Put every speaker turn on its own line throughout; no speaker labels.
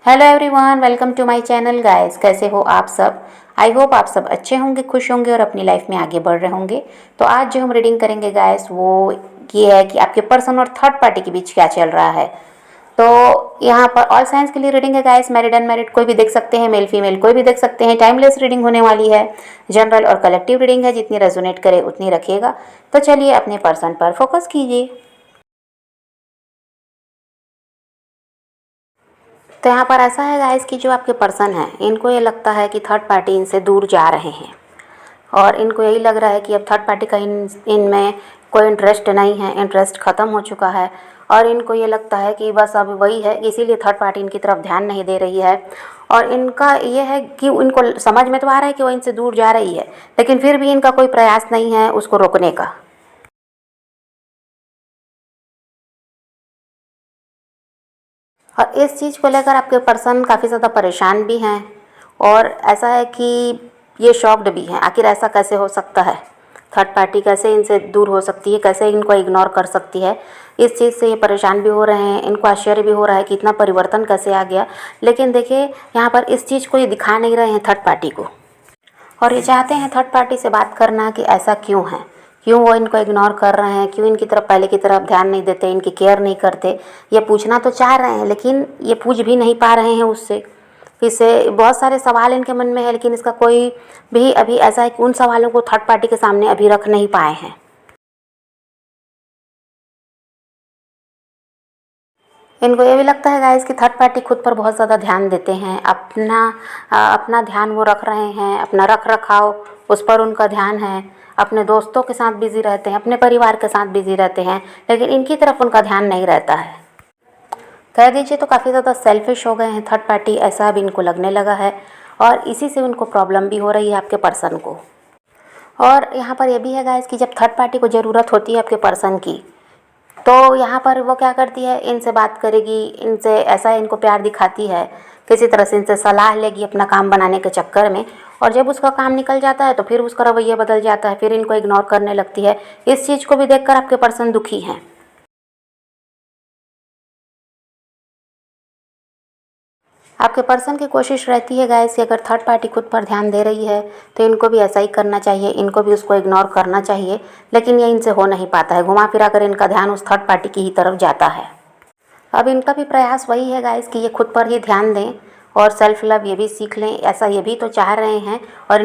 Hello everyone, welcome to my channel guys. कैसे हो आप सब? आई होप आप सब अच्छे होंगे, खुश होंगे और अपनी लाइफ में आगे बढ़ रहे होंगे। तो आज जो हम रीडिंग करेंगे गाइस वो ये है कि आपके पर्सन और थर्ड पार्टी के बीच क्या चल रहा है। तो यहाँ पर ऑल साइंस के लिए रीडिंग है गाइस। मैरिड अनमैरिड कोई भी देख सकते हैं, मेल फीमेल कोई भी देख सकते हैं। टाइमलेस रीडिंग होने वाली है। जनरल और कलेक्टिव रीडिंग है, जितनी रेजोनेट करे उतनी रखिएगा। तो चलिए अपने पर्सन पर फोकस कीजिए। तो यहाँ पर ऐसा है गाइस कि जो आपके पर्सन हैं इनको ये लगता है कि थर्ड पार्टी इनसे दूर जा रहे हैं और इनको यही लग रहा है कि अब थर्ड पार्टी का इनमें कोई इंटरेस्ट नहीं है, इंटरेस्ट ख़त्म हो चुका है। और इनको ये लगता है कि बस अब वही है, इसीलिए थर्ड पार्टी इनकी तरफ ध्यान नहीं दे रही है। और इनका ये है कि इनको समझ में तो आ रहा है कि वो इनसे दूर जा रही है, लेकिन फिर भी इनका कोई प्रयास नहीं है उसको रोकने का। और इस चीज़ को लेकर आपके पर्सन काफ़ी ज़्यादा परेशान भी हैं और ऐसा है कि ये शॉक्ड भी हैं। आखिर ऐसा कैसे हो सकता है? थर्ड पार्टी कैसे इनसे दूर हो सकती है, कैसे इनको इग्नोर कर सकती है? इस चीज़ से ये परेशान भी हो रहे हैं, इनको आश्चर्य भी हो रहा है कि इतना परिवर्तन कैसे आ गया। लेकिन देखिए यहाँ पर इस चीज़ को ये दिखा नहीं रहे हैं थर्ड पार्टी को, और ये चाहते हैं थर्ड पार्टी से बात करना कि ऐसा क्यों है, क्यों वो इनको इग्नोर कर रहे हैं, क्यों इनकी तरफ पहले की तरफ ध्यान नहीं देते, इनकी केयर नहीं करते। ये पूछना तो चाह रहे हैं लेकिन ये पूछ भी नहीं पा रहे हैं उससे। इससे बहुत सारे सवाल इनके मन में है, लेकिन इसका कोई भी अभी ऐसा है कि उन सवालों को थर्ड पार्टी के सामने अभी रख नहीं पाए हैं। इनको ये भी लगता है गाइस कि थर्ड पार्टी खुद पर बहुत ज़्यादा ध्यान देते हैं, अपना ध्यान वो रख रहे हैं, अपना रख रखाव उस पर उनका ध्यान है। अपने दोस्तों के साथ बिजी रहते हैं, अपने परिवार के साथ बिजी रहते हैं, लेकिन इनकी तरफ उनका ध्यान नहीं रहता है। कह दीजिए तो काफ़ी ज़्यादा सेल्फिश हो गए हैं थर्ड पार्टी, ऐसा अब इनको लगने लगा है। और इसी से उनको प्रॉब्लम भी हो रही है आपके पर्सन को। और यहाँ पर यह भी है गाइस कि जब थर्ड पार्टी को ज़रूरत होती है आपके पर्सन की, तो यहाँ पर वो क्या करती है, इनसे बात करेगी, इनसे ऐसा इनको प्यार दिखाती है, किसी तरह से इनसे सलाह लेगी अपना काम बनाने के चक्कर में। और जब उसका काम निकल जाता है तो फिर उसका रवैया बदल जाता है, फिर इनको इग्नोर करने लगती है। इस चीज़ को भी देखकर आपके पर्सन दुखी हैं। आपके पर्सन की कोशिश रहती है गाइस कि अगर थर्ड पार्टी खुद पर ध्यान दे रही है तो इनको भी ऐसा ही करना चाहिए, इनको भी उसको इग्नोर करना चाहिए। लेकिन ये इनसे हो नहीं पाता है, घुमा फिरा कर इनका ध्यान उस थर्ड पार्टी की ही तरफ जाता है। अब इनका भी प्रयास वही है गाइस कि ये खुद पर ही ध्यान दें और सेल्फ लव ये भी सीख लें, ऐसा ये भी तो चाह रहे हैं। और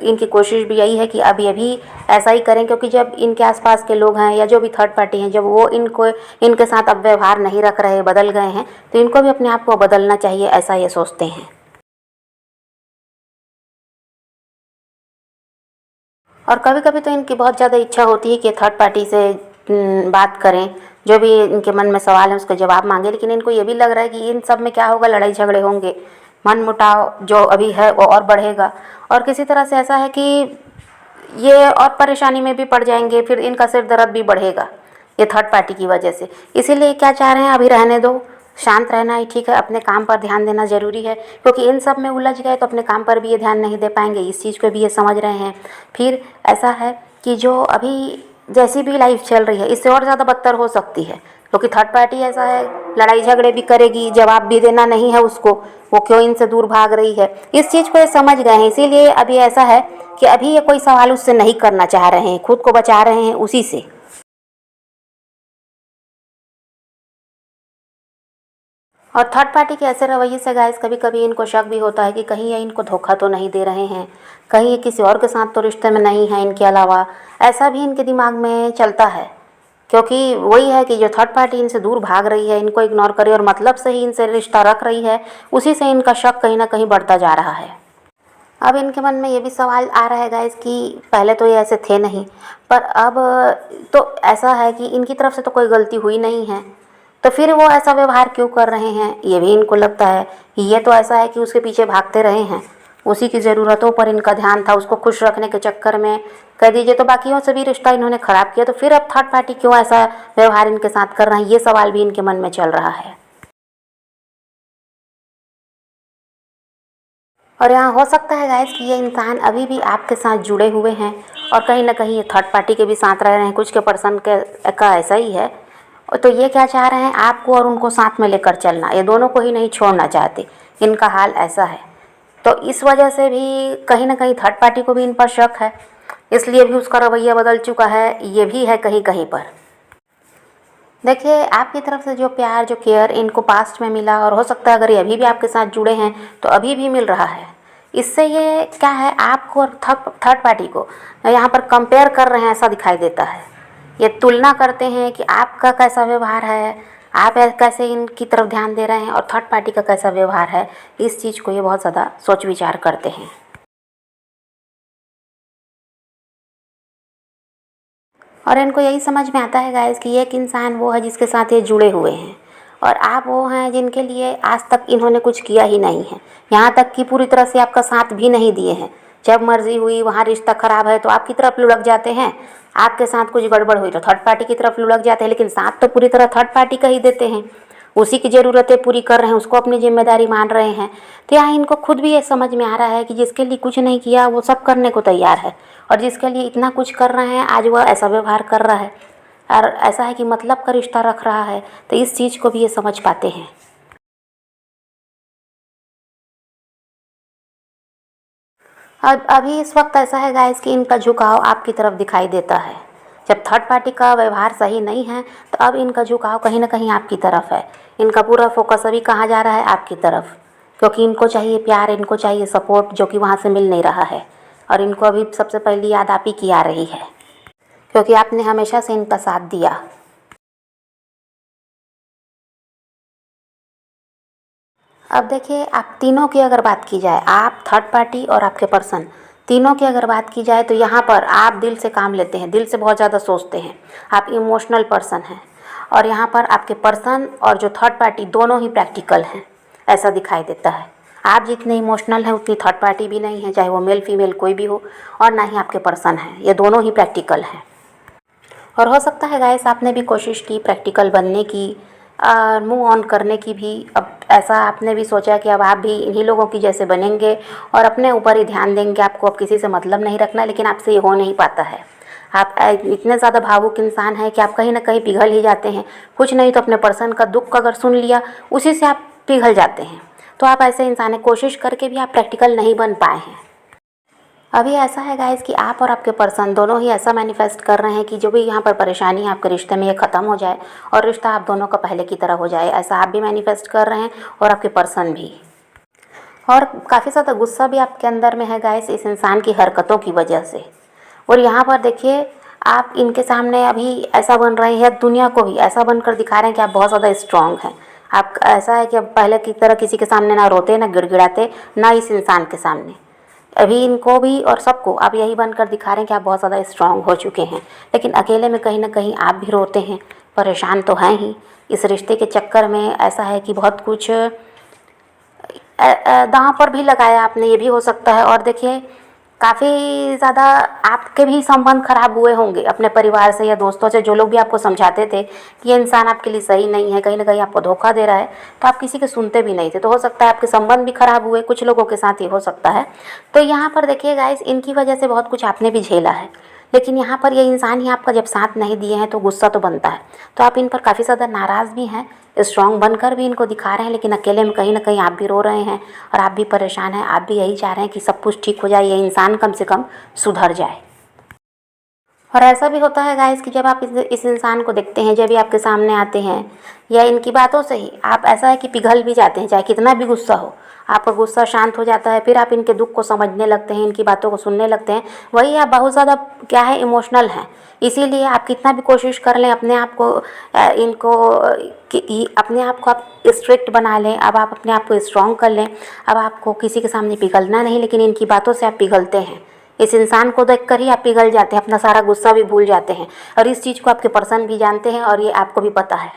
इनकी कोशिश भी यही है कि अब ये भी ऐसा ही करें, क्योंकि जब इनके आसपास के लोग हैं या जो भी थर्ड पार्टी हैं, जब वो इनके साथ अब व्यवहार नहीं रख रहे, बदल गए हैं, तो इनको भी अपने आप को बदलना चाहिए, ऐसा ये सोचते हैं। और कभी कभी तो इनकी बहुत ज़्यादा इच्छा होती है कि थर्ड पार्टी से बात करें, जो भी इनके मन में सवाल है उसका जवाब मांगे। लेकिन इनको ये भी लग रहा है कि इन सब में क्या होगा, लड़ाई झगड़े होंगे, मन मुटाव जो अभी है वो और बढ़ेगा। और किसी तरह से ऐसा है कि ये और परेशानी में भी पड़ जाएंगे, फिर इनका सिर दर्द भी बढ़ेगा ये थर्ड पार्टी की वजह से। इसीलिए क्या चाह रहे हैं, अभी रहने दो, शांत रहना ही ठीक है, अपने काम पर ध्यान देना ज़रूरी है। क्योंकि इन सब में उलझ गए तो अपने काम पर भी ये ध्यान नहीं दे पाएंगे, इस चीज़ को भी ये समझ रहे हैं। फिर ऐसा है कि जो अभी जैसी भी लाइफ चल रही है इससे और ज़्यादा बदतर हो सकती है, क्योंकि थर्ड पार्टी ऐसा है, लड़ाई झगड़े भी करेगी, जवाब भी देना नहीं है उसको, वो क्यों इनसे दूर भाग रही है, इस चीज़ को ये समझ गए हैं। इसीलिए अभी ऐसा है कि अभी ये कोई सवाल उससे नहीं करना चाह रहे हैं, खुद को बचा रहे हैं उसी से। और थर्ड पार्टी के ऐसे रवैये से गाइस कभी कभी इनको शक भी होता है कि कहीं ये इनको धोखा तो नहीं दे रहे हैं, कहीं ये किसी और के साथ तो रिश्ते में नहीं है इनके अलावा, ऐसा भी इनके दिमाग में चलता है। क्योंकि वही है कि जो थर्ड पार्टी इनसे दूर भाग रही है, इनको इग्नोर करे और मतलब से ही इनसे रिश्ता रख रही है, उसी से इनका शक कहीं ना कहीं बढ़ता जा रहा है। अब इनके मन में ये भी सवाल आ रहा है गाइस कि पहले तो ये ऐसे थे नहीं, पर अब तो ऐसा है कि इनकी तरफ से तो कोई गलती हुई नहीं है, तो फिर वो ऐसा व्यवहार क्यों कर रहे हैं, ये भी इनको लगता है कि ये तो ऐसा है कि उसके पीछे भागते रहे हैं, उसी की ज़रूरतों पर इनका ध्यान था, उसको खुश रखने के चक्कर में कह दीजिए तो बाकियों से भी रिश्ता इन्होंने ख़राब किया। तो फिर अब थर्ड पार्टी क्यों ऐसा व्यवहार इनके साथ कर रहे हैं, ये सवाल भी इनके मन में चल रहा है। और यहाँ हो सकता है गाइस कि ये इंसान अभी भी आपके साथ जुड़े हुए हैं और कहीं ना कहीं ये थर्ड पार्टी के भी साथ रह रहे हैं, कुछ के पर्सन का ऐसा ही है। तो ये क्या चाह रहे हैं, आपको और उनको साथ में लेकर चलना, ये दोनों को ही नहीं छोड़ना चाहते, इनका हाल ऐसा है। तो इस वजह से भी कहीं ना कहीं थर्ड पार्टी को भी इन पर शक है, इसलिए भी उसका रवैया बदल चुका है, ये भी है कहीं कहीं पर। देखिए, आपकी तरफ से जो प्यार, जो केयर इनको पास्ट में मिला, और हो सकता है अगर ये अभी भी आपके साथ जुड़े हैं तो अभी भी मिल रहा है। इससे ये क्या है, आपको और थर्ड पार्टी को यहाँ पर कंपेयर कर रहे हैं, ऐसा दिखाई देता है। ये तुलना करते हैं कि आपका कैसा व्यवहार है, आप कैसे इनकी तरफ ध्यान दे रहे हैं, और थर्ड पार्टी का कैसा व्यवहार है। इस चीज़ को ये बहुत ज़्यादा सोच विचार करते हैं। और इनको यही समझ में आता है गाइस कि एक इंसान वो है जिसके साथ ये जुड़े हुए हैं, और आप वो हैं जिनके लिए आज तक इन्होंने कुछ किया ही नहीं है। यहाँ तक कि पूरी तरह से आपका साथ भी नहीं दिए हैं। जब मर्जी हुई वहाँ रिश्ता खराब है तो आपकी तरफ लुढ़क जाते हैं, आपके साथ कुछ गड़बड़ हुई तो थर्ड पार्टी की तरफ लुढ़क जाते हैं, लेकिन साथ तो पूरी तरह थर्ड पार्टी का ही देते हैं। उसी की ज़रूरतें पूरी कर रहे हैं, उसको अपनी जिम्मेदारी मान रहे हैं। तो यहाँ इनको खुद भी ये समझ में आ रहा है कि जिसके लिए कुछ नहीं किया वो सब करने को तैयार है, और जिसके लिए इतना कुछ कर रहे हैं आज वह ऐसा व्यवहार कर रहा है, और ऐसा है कि मतलब का रिश्ता रख रहा है। तो इस चीज़ को भी ये समझ पाते हैं। अब अभी इस वक्त ऐसा है गाइस कि इनका झुकाव आपकी तरफ दिखाई देता है। जब थर्ड पार्टी का व्यवहार सही नहीं है तो अब इनका झुकाव कहीं ना कहीं आपकी तरफ है। इनका पूरा फोकस अभी कहाँ जा रहा है, आपकी तरफ, क्योंकि इनको चाहिए प्यार, इनको चाहिए सपोर्ट, जो कि वहाँ से मिल नहीं रहा है। और इनको अभी सबसे पहली याद आप ही की आ रही है, क्योंकि आपने हमेशा से इनका साथ दिया। अब देखिए, आप तीनों की अगर बात की जाए, आप थर्ड पार्टी और आपके पर्सन, तीनों की अगर बात की जाए तो यहाँ पर आप दिल से काम लेते हैं, दिल से बहुत ज़्यादा सोचते हैं, आप इमोशनल पर्सन हैं। और यहाँ पर आपके पर्सन और जो थर्ड पार्टी दोनों ही प्रैक्टिकल हैं, ऐसा दिखाई देता है। आप जितने इमोशनल हैं उतनी थर्ड पार्टी भी नहीं है, चाहे वो मेल फीमेल कोई भी हो, और ना ही आपके पर्सन हैं, ये दोनों ही प्रैक्टिकल हैं। और हो सकता है गाइस आपने भी कोशिश की प्रैक्टिकल बनने की, मूव ऑन करने की भी। अब ऐसा आपने भी सोचा कि अब आप भी इन्हीं लोगों की जैसे बनेंगे और अपने ऊपर ही ध्यान देंगे, आपको अब किसी से मतलब नहीं रखना, लेकिन आपसे ये हो नहीं पाता है। आप इतने ज़्यादा भावुक इंसान हैं कि आप कहीं ना कहीं पिघल ही जाते हैं। कुछ नहीं तो अपने पर्सन का दुख अगर सुन लिया, उसी से आप पिघल जाते हैं। तो आप ऐसे इंसान हैं, कोशिश करके भी आप प्रैक्टिकल नहीं बन पाए हैं। अभी ऐसा है गाइस कि आप और आपके पर्सन दोनों ही ऐसा मैनिफेस्ट कर रहे हैं कि जो भी यहाँ पर परेशानी है आपके रिश्ते में, ये ख़त्म हो जाए और रिश्ता आप दोनों का पहले की तरह हो जाए। ऐसा आप भी मैनिफेस्ट कर रहे हैं और आपके पर्सन भी। और काफ़ी ज़्यादा गुस्सा भी आपके अंदर में है गाइस इस इंसान की हरकतों की वजह से। और यहाँ पर देखिए, आप इनके सामने अभी ऐसा बन रहे हैं, दुनिया को भी ऐसा बनकर दिखा रहे हैं कि आप बहुत ज़्यादा स्ट्रांग हैं। आप ऐसा है कि अब पहले की तरह किसी के सामने ना रोते, ना गिड़गिड़ाते, ना इस इंसान के सामने। अभी इनको भी और सबको आप यही बनकर दिखा रहे हैं कि आप बहुत ज़्यादा स्ट्रांग हो चुके हैं, लेकिन अकेले में कहीं ना कहीं आप भी रोते हैं, परेशान तो हैं ही। इस रिश्ते के चक्कर में ऐसा है कि बहुत कुछ दांव पर भी लगाया आपने, ये भी हो सकता है। और देखिए, काफ़ी ज़्यादा आपके भी संबंध खराब हुए होंगे अपने परिवार से या दोस्तों से, जो लोग भी आपको समझाते थे कि ये इंसान आपके लिए सही नहीं है, कहीं ना कहीं आपको धोखा दे रहा है, तो आप किसी के सुनते भी नहीं थे। तो हो सकता है आपके संबंध भी खराब हुए, कुछ लोगों के साथ ही हो सकता है। तो यहाँ पर देखिए गाइस, इनकी वजह से बहुत कुछ आपने भी झेला है, लेकिन यहाँ पर ये इंसान ही आपका जब साथ नहीं दिए हैं तो गुस्सा तो बनता है। तो आप इन पर काफ़ी ज़्यादा नाराज़ भी हैं, स्ट्रॉन्ग बनकर भी इनको दिखा रहे हैं, लेकिन अकेले में कहीं ना कहीं आप भी रो रहे हैं और आप भी परेशान हैं। आप भी यही चाह रहे हैं कि सब कुछ ठीक हो जाए, ये इंसान कम से कम सुधर जाए। और ऐसा भी होता है गाइस कि जब आप इस इंसान को देखते हैं, जब भी आपके सामने आते हैं या इनकी बातों से ही आप ऐसा है कि पिघल भी जाते हैं, चाहे कितना भी गुस्सा हो, आपका गुस्सा शांत हो जाता है। फिर आप इनके दुख को समझने लगते हैं, इनकी बातों को सुनने लगते हैं। वही आप बहुत ज़्यादा क्या है, इमोशनल हैं। इसीलिए आप कितना भी कोशिश कर लें अपने आप को इनको अपने आप को आप स्ट्रिक्ट बना लें, अब आप अपने आप को स्ट्रॉन्ग कर लें, अब आपको किसी के सामने पिघलना नहीं, लेकिन इनकी बातों से आप पिघलते हैं। इस इंसान को देखकर ही आप पिघल जाते हैं, अपना सारा गुस्सा भी भूल जाते हैं। और इस चीज़ को आपके पर्सन भी जानते हैं और ये आपको भी पता है।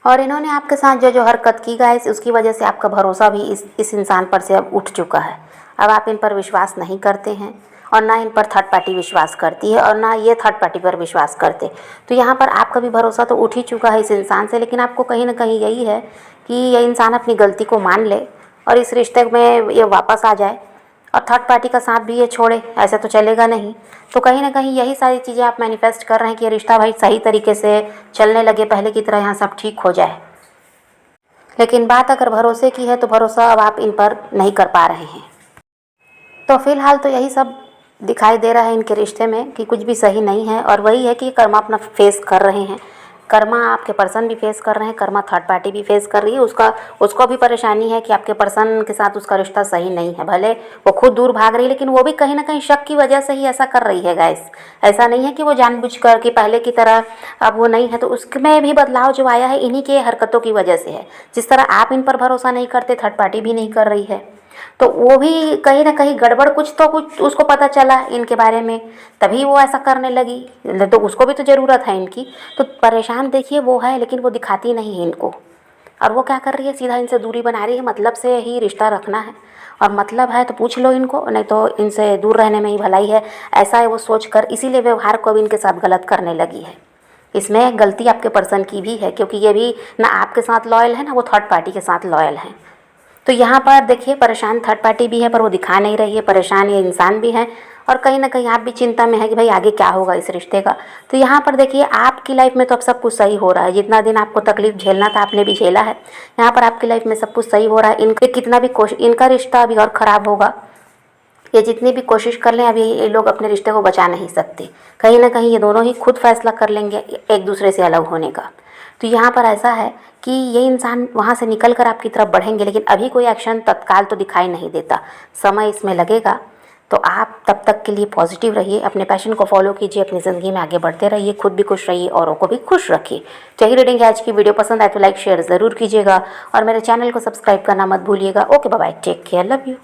और इन्होंने आपके साथ जो जो हरकत की गाइस, उसकी वजह से आपका भरोसा भी इस इंसान पर से अब उठ चुका है। अब आप इन पर विश्वास नहीं करते हैं, और ना इन पर थर्ड पार्टी विश्वास करती है, और ना ये थर्ड पार्टी पर विश्वास करते। तो यहाँ पर आपका भी भरोसा तो उठ ही चुका है इस इंसान से, लेकिन आपको कहीं ना कहीं यही है कि यह इंसान अपनी गलती को मान ले और इस रिश्ते में ये वापस आ जाए। और थर्ड पार्टी का साथ भी ये छोड़े, ऐसे तो चलेगा नहीं। तो कहीं ना कहीं यही सारी चीज़ें आप मैनिफेस्ट कर रहे हैं कि ये रिश्ता भाई सही तरीके से चलने लगे, पहले की तरह यहाँ सब ठीक हो जाए। लेकिन बात अगर भरोसे की है तो भरोसा अब आप इन पर नहीं कर पा रहे हैं। तो फिलहाल तो यही सब दिखाई दे रहा है इनके रिश्ते में कि कुछ भी सही नहीं है। और वही है कि कर्मा अपना फेस कर रहे हैं, कर्मा आपके पर्सन भी फेस कर रहे हैं, कर्मा थर्ड पार्टी भी फेस कर रही है। उसको भी परेशानी है कि आपके पर्सन के साथ उसका रिश्ता सही नहीं है। भले वो खुद दूर भाग रही है, लेकिन वो भी कहीं ना कहीं शक की वजह से ही ऐसा कर रही है गाइस। ऐसा नहीं है कि वो जानबूझकर कि पहले की तरह अब वो नहीं है। तो उसमें भी बदलाव जो आया है इन्हीं के हरकतों की वजह से है। जिस तरह आप इन पर भरोसा नहीं करते, थर्ड पार्टी भी नहीं कर रही है। तो वो भी कहीं ना कहीं गड़बड़ कुछ उसको पता चला इनके बारे में, तभी वो ऐसा करने लगी। तो उसको भी तो ज़रूरत है इनकी। तो परेशान देखिए वो है, लेकिन वो दिखाती नहीं है इनको। और वो क्या कर रही है, सीधा इनसे दूरी बना रही है। मतलब से ही रिश्ता रखना है, और मतलब है तो पूछ लो इनको, नहीं तो इनसे दूर रहने में ही भलाई है। ऐसा है वो सोच कर, इसीलिए व्यवहार को भी इनके साथ गलत करने लगी है। इसमें गलती आपके पर्सन की भी है, क्योंकि ये भी ना आपके साथ लॉयल है, ना वो थर्ड पार्टी के साथ लॉयल है। तो यहाँ पर देखिए परेशान थर्ड पार्टी भी है, पर वो दिखा नहीं रही है। परेशान ये इंसान भी है, और कहीं ना कहीं आप भी चिंता में है कि भाई आगे क्या होगा इस रिश्ते का। तो यहाँ पर देखिए आपकी लाइफ में तो अब सब कुछ सही हो रहा है। जितना दिन आपको तकलीफ झेलना था आपने भी झेला है। यहाँ पर आपकी लाइफ में सब कुछ सही हो रहा है। इनके कितना भी कोशिश, इनका रिश्ता अभी और ख़राब होगा। ये जितनी भी कोशिश कर लें, अभी ये लोग अपने रिश्ते को बचा नहीं सकते। कहीं ना कहीं ये दोनों ही खुद फैसला कर लेंगे एक दूसरे से अलग होने का। तो यहाँ पर ऐसा है कि ये इंसान वहाँ से निकल कर आपकी तरफ बढ़ेंगे, लेकिन अभी कोई एक्शन तत्काल तो दिखाई नहीं देता, समय इसमें लगेगा। तो आप तब तक के लिए पॉजिटिव रहिए, अपने पैशन को फॉलो कीजिए, अपनी ज़िंदगी में आगे बढ़ते रहिए, खुद भी खुश रहिए, औरों को भी खुश रखिए। तो यही रीडिंग है आज की। वीडियो पसंद आए तो लाइक शेयर ज़रूर कीजिएगा, और मेरे चैनल को सब्सक्राइब करना मत भूलिएगा। Okay bye, take care, love you.